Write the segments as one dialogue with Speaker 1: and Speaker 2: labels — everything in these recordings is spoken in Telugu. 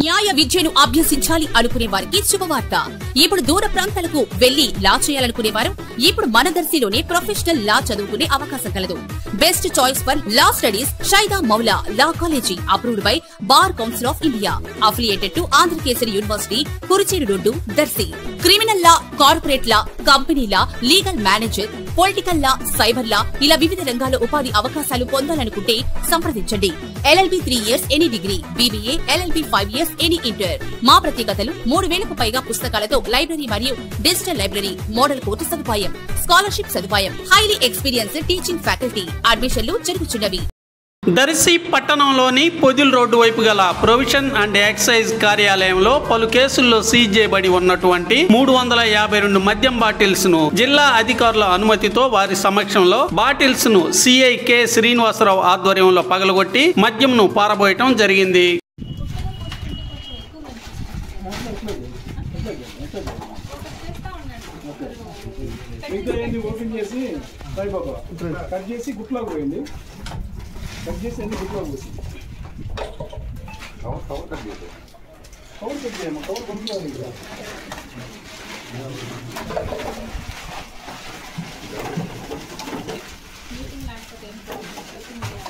Speaker 1: న్యాయ విద్యను అభ్యసించాలి అనుకునే వారికి శుభవార్త. ఇప్పుడు దూర ప్రాంతాలకు వెళ్లి లా చేయాలనుకునేవారు ఇప్పుడు మన దర్శిలోనే ప్రొఫెషనల్ లా చదువుకునే అవకాశం కలదు. Best choice for law studies Shaida Maula law college, approved by bar council of India, affiliated to Andhrakesari university, Kurichedu road, Darsi. Criminal law, corporate law, company law, legal manager, political law, cyber law ఇలా వివిధ రంగాల్లో ఉపాధి అవకాశాలు పొందాలనుకుంటే సంప్రదించండి. LLB 3 years any degree, BBA, LLB 5 years any inter. మా ప్రత్యేకతలు 3000కు పైగా పుస్తకాలతో లైబ్రరీ మరియు డిజిటల్ లైబ్రరీ, మోడల్ కోర్టు సదుపాయం, స్కాలర్షిప్ సదుపాయం, హైలీ ఎక్స్పీరియన్స్డ్ టీచింగ్ ఫ్యాకల్టీ. అడ్మిషన్లు జరుగుతున్నవి.
Speaker 2: దర్శి పట్టణంలోని పొదిల్ రోడ్డు వైపు గల ప్రొవిషన్ అండ్ ఎక్సైజ్ కార్యాలయంలో పలు కేసుల్లో సీజ్ చేయబడి ఉన్నటువంటి 352 మద్యం బాటిల్స్ ను జిల్లా అధికారుల అనుమతితో వారి సమక్షంలో బాటిల్స్ ను సిఐ కె శ్రీనివాసరావు ఆధ్వర్యంలో పగలగొట్టి మద్యంను పారబోయటం జరిగింది.
Speaker 3: కట్ చేసి అన్ని గుట్లో పోసి కవర్ కట్ చేసి కవర్ కట్ చేయమ్మా, కవర్ పంపించాలి కదా.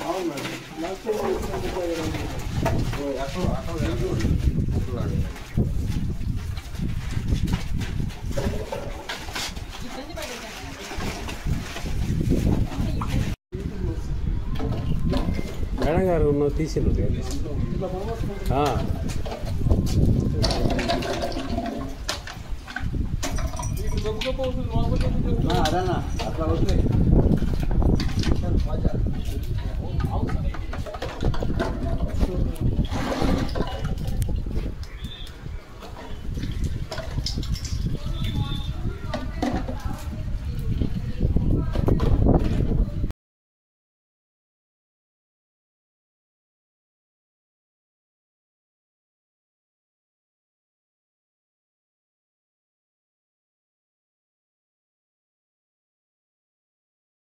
Speaker 3: అవును
Speaker 4: మేడం గారు ఉన్న తీసిండు
Speaker 3: అట్లా వస్తాయి.